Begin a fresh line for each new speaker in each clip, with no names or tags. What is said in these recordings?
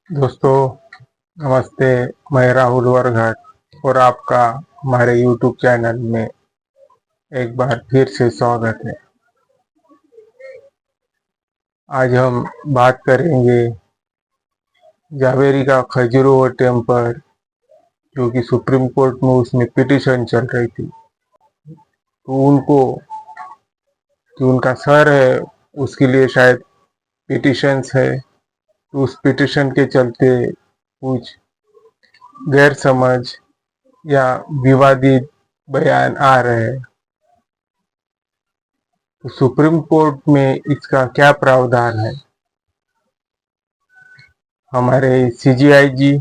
दोस्तों नमस्ते। मैं राहुल वरघट और आपका हमारे YouTube चैनल में एक बार फिर से स्वागत है। आज हम बात करेंगे जावेरी का खजुराहो टेम्पल, जो कि सुप्रीम कोर्ट में उसमें पिटीशन चल रही थी। तो उनको जो उनका सर है उसके लिए शायद पिटीशंस है, तो उस पिटीशन के चलते कुछ गैर समझ या विवादित बयान आ रहे हैं। तो सुप्रीम कोर्ट में इसका क्या प्रावधान है? हमारे CJIG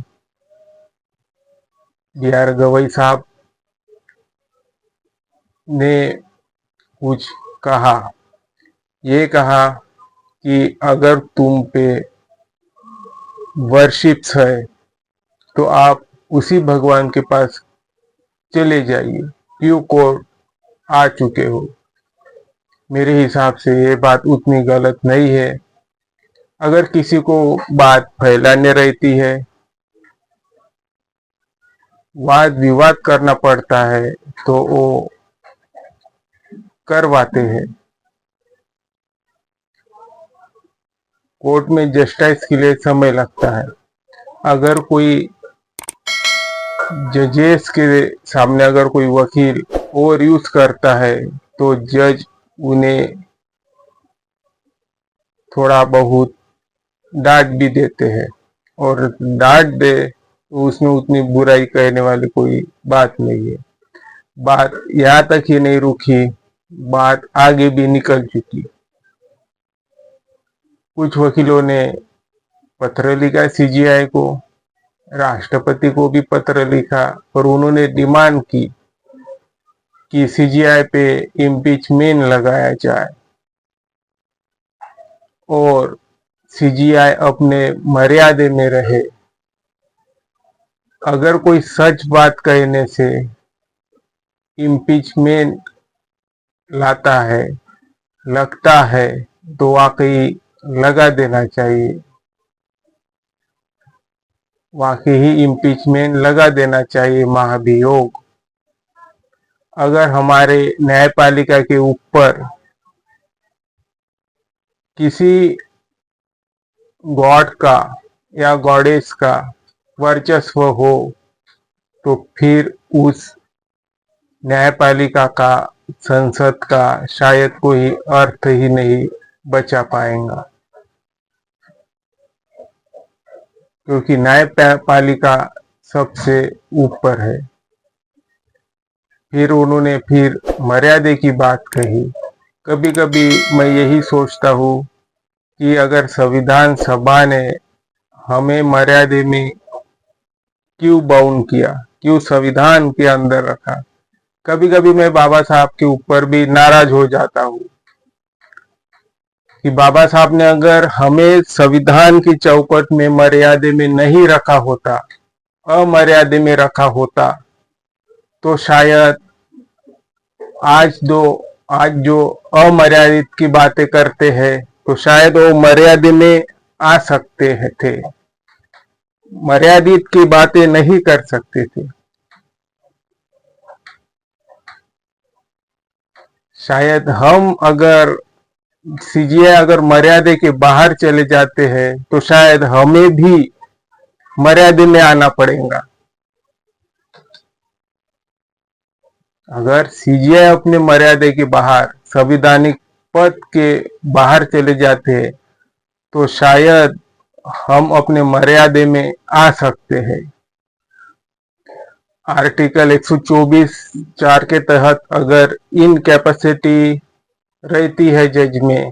BR गवई साहब ने कुछ कहा। ये कहा कि अगर तुम पे वर्शिप्स है तो आप उसी भगवान के पास चले जाइए, क्यों कोर्ट आ चुके हो। मेरे हिसाब से ये बात उतनी गलत नहीं है। अगर किसी को बात फैलाने रहती है, वाद विवाद करना पड़ता है, तो वो करवाते हैं। कोर्ट में जस्टिस के लिए समय लगता है। अगर कोई जजेस के सामने अगर कोई वकील ओवर यूज करता है तो जज उन्हें थोड़ा बहुत डांट भी देते हैं, और डांट दे तो उसमें उतनी बुराई कहने वाली कोई बात नहीं है। बात यहाँ तक ही नहीं रुकी, बात आगे भी निकल चुकी। कुछ वकीलों ने पत्र लिखा CJI को, राष्ट्रपति को भी पत्र लिखा, और उन्होंने डिमांड की कि CJI पे इम्पीचमेंट लगाया जाए और CJI अपने मर्यादे में रहे। अगर कोई सच बात कहने से इम्पीचमेंट लाता है, लगता है, तो वाकई लगा देना चाहिए। वाकई ही इम्पीचमेंट लगा देना चाहिए, महाभियोग। अगर हमारे न्यायपालिका के ऊपर किसी गॉड का या गॉडेस का वर्चस्व हो, तो फिर उस न्यायपालिका का, संसद का शायद कोई अर्थ ही नहीं बचा पाएगा, क्योंकि न्यायपालिका सबसे ऊपर है। फिर उन्होंने मर्यादे की बात कही। कभी कभी मैं यही सोचता हूँ कि अगर संविधान सभा ने हमें मर्यादे में क्यों बाउंड किया, क्यों संविधान के अंदर रखा। कभी कभी मैं बाबा साहब के ऊपर भी नाराज हो जाता हूँ कि बाबा साहब ने अगर हमें संविधान की चौकट में मर्यादे में नहीं रखा होता, अमर्यादे में रखा होता, तो शायद आज जो अमर्यादित की बातें करते हैं, तो शायद वो मर्यादे में आ सकते थे, मर्यादित की बातें नहीं कर सकते थे। शायद हम अगर CJI अगर मर्यादे के बाहर चले जाते हैं, तो शायद हमें भी मर्यादे में आना पड़ेगा। अगर CJI अपने मर्यादे के बाहर, संवैधानिक पद के बाहर चले जाते हैं, तो शायद हम अपने मर्यादे में आ सकते हैं। आर्टिकल 124(4) के तहत अगर इनकैपेसिटी रहती है जज में,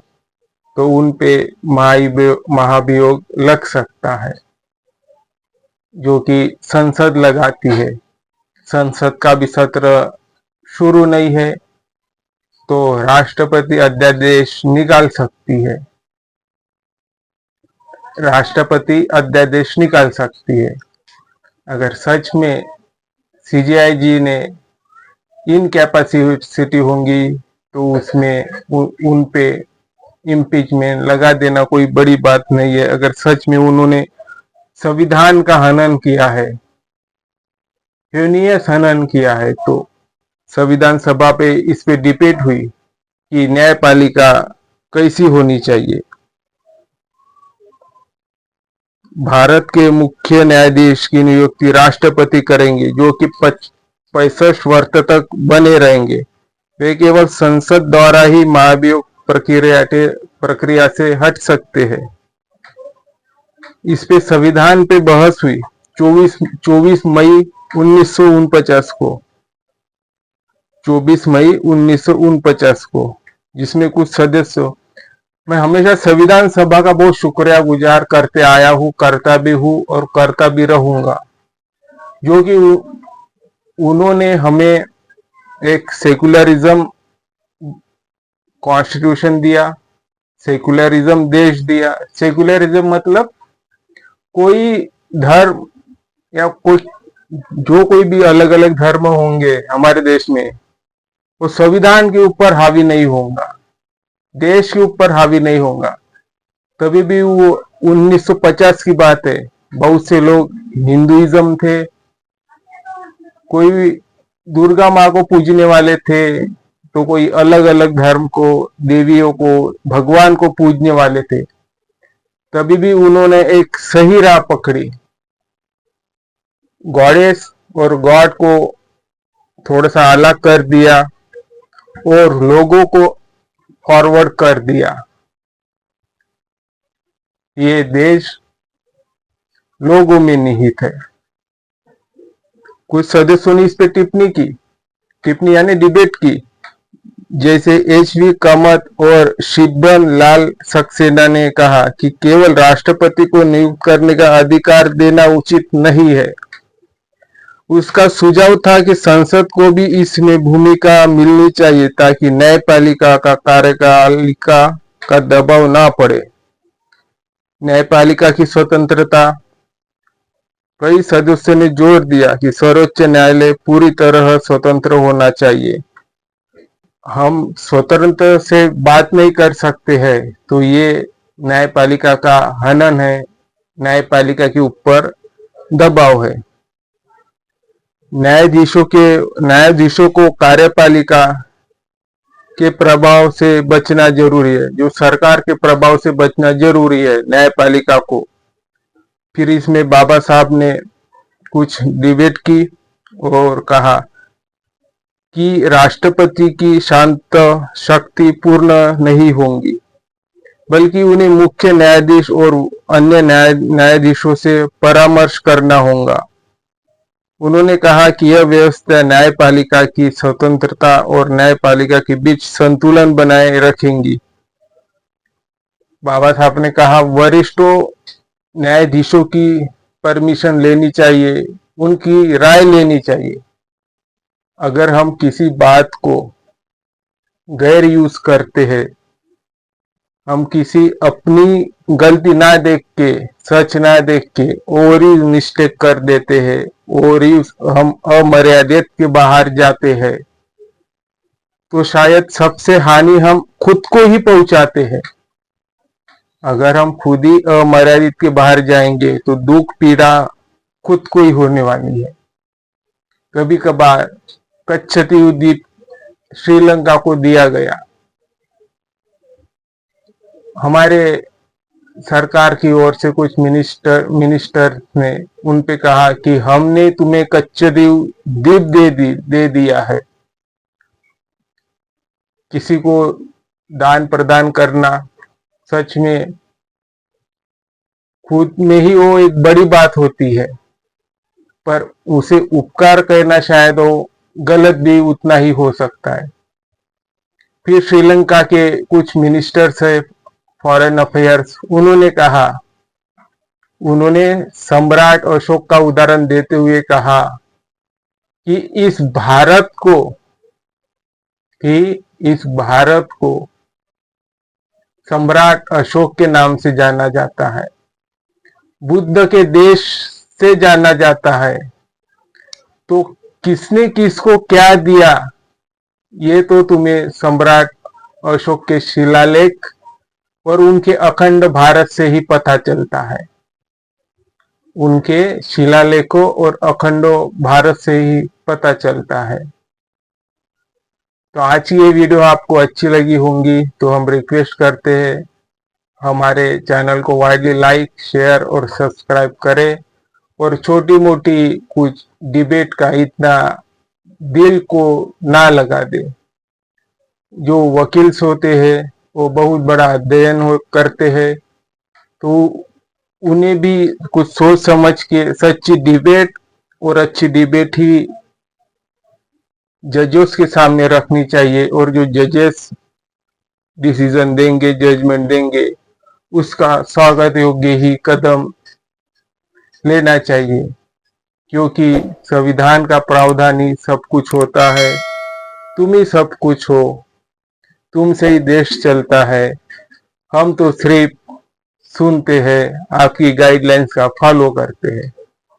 तो उन पे महाभियोग लग सकता है, जो कि संसद लगाती है। संसद का भी सत्र शुरू नहीं है, तो राष्ट्रपति अध्यादेश निकाल सकती है। राष्ट्रपति अध्यादेश निकाल सकती है। अगर सच में CJI ने इनकैपेसिटी होंगी, तो उसमें उन पे इम्पीचमेंट लगा देना कोई बड़ी बात नहीं है। अगर सच में उन्होंने संविधान का हनन किया है, ह्यूनियस हनन किया है, तो संविधान सभा पे इस पे डिबेट हुई कि न्यायपालिका कैसी होनी चाहिए। भारत के मुख्य न्यायाधीश की नियुक्ति राष्ट्रपति करेंगे, जो कि 65 वर्ष तक बने रहेंगे। वे केवल संसद द्वारा ही महाभियोग प्रक्रिया से हट सकते हैं। इस पे संविधान पे बहस हुई 24 मई 1949 को, 24 मई 1949 को, जिसमें कुछ सदस्य, मैं हमेशा संविधान सभा का बहुत शुक्रिया गुजार करते आया हूँ, करता भी हूँ और करता भी रहूंगा, जो कि उन्होंने हमें एक सेकुलरिज्म कॉन्स्टिट्यूशन दिया, सेकुलरिज्म देश दिया। सेकुलरिज्म मतलब कोई धर्म या कोई भी अलग अलग धर्म होंगे हमारे देश में, वो संविधान के ऊपर हावी नहीं होगा, देश के ऊपर हावी नहीं होगा। कभी भी वो 1950 की बात है, बहुत से लोग हिंदुइज्म थे, कोई दुर्गा माँ को पूजने वाले थे, तो कोई अलग अलग धर्म को, देवियों को, भगवान को पूजने वाले थे। तभी भी उन्होंने एक सही राह पकड़ी, गॉडेस और गॉड को थोड़ा सा अलग कर दिया और लोगों को फॉरवर्ड कर दिया। ये देश लोगों में निहित है। कुछ सदस्यों ने इस पे टिप्पणी यानी डिबेट की, जैसे एच.वी. कामत और शिवबन लाल सक्सेना ने कहा कि केवल राष्ट्रपति को नियुक्त करने का अधिकार देना उचित नहीं है। उसका सुझाव था कि संसद को भी इसमें भूमिका मिलनी चाहिए ताकि न्यायपालिका का कार्यपालिका का दबाव ना पड़े। न्यायपालिका की स्वतंत्रता, कई सदस्यों ने जोर दिया कि सर्वोच्च न्यायालय पूरी तरह स्वतंत्र होना चाहिए। हम स्वतंत्र से बात नहीं कर सकते हैं, तो ये न्यायपालिका का हनन है, न्यायपालिका के ऊपर दबाव है। न्यायाधीशों को कार्यपालिका के प्रभाव से बचना जरूरी है, जो सरकार के प्रभाव से बचना जरूरी है न्यायपालिका को। फिर इसमें बाबा साहब ने कुछ डिबेट की और कहा कि राष्ट्रपति की शांत शक्ति पूर्ण नहीं होंगी, बल्कि उन्हें मुख्य न्यायाधीश और अन्य न्यायाधीशों से परामर्श करना होगा। उन्होंने कहा कि यह व्यवस्था न्यायपालिका की स्वतंत्रता और न्यायपालिका के बीच संतुलन बनाए रखेंगी। बाबा साहब ने कहा वरिष्ठों न्यायाधीशों की परमिशन लेनी चाहिए, उनकी राय लेनी चाहिए। अगर हम किसी बात को गैर यूज करते हैं, हम किसी अपनी गलती ना देख के, सच ना देख के और ही मिस्टेक कर देते हैं और ही हम अमर्यादित के बाहर जाते हैं, तो शायद सबसे हानि हम खुद को ही पहुंचाते हैं। अगर हम खुद ही अमर्यादित के बाहर जाएंगे तो दुख पीड़ा खुद को ही होने वाली है। कभी कभार कच्छती द्वीप श्रीलंका को दिया गया, हमारे सरकार की ओर से कुछ मिनिस्टर ने उन पे कहा कि हमने तुम्हें कच्छद्वीप दे दिया है। किसी को दान प्रदान करना सच में खुद में ही वो एक बड़ी बात होती है, पर उसे उपकार कहना शायद वो गलत भी उतना ही हो सकता है। फिर श्रीलंका के कुछ मिनिस्टर्स है फॉरेन अफेयर्स, उन्होंने सम्राट अशोक का उदाहरण देते हुए कहा कि इस भारत को सम्राट अशोक के नाम से जाना जाता है, बुद्ध के देश से जाना जाता है, तो किसने किसको क्या दिया ये तो तुम्हें सम्राट अशोक के शिलालेख और उनके अखंड भारत से ही पता चलता है। उनके शिलालेखों और अखंडों भारत से ही पता चलता है। तो आज की ये वीडियो आपको अच्छी लगी होंगी तो हम रिक्वेस्ट करते हैं हमारे चैनल को वाइडली लाइक, शेयर और सब्सक्राइब करें और छोटी मोटी कुछ डिबेट का इतना दिल को ना लगा दे। जो वकील्स होते हैं वो बहुत बड़ा अध्ययन करते हैं, तो उन्हें भी कुछ सोच समझ के सच्ची डिबेट और अच्छी डिबेट ही जजेस के सामने रखनी चाहिए और जो जजेस डिसीजन देंगे, जजमेंट देंगे, उसका स्वागत योग्य ही कदम लेना चाहिए, क्योंकि संविधान का प्रावधान ही सब कुछ होता है। तुम ही सब कुछ हो, तुमसे ही देश चलता है। हम तो सिर्फ सुनते हैं, आपकी गाइडलाइंस का फॉलो करते हैं।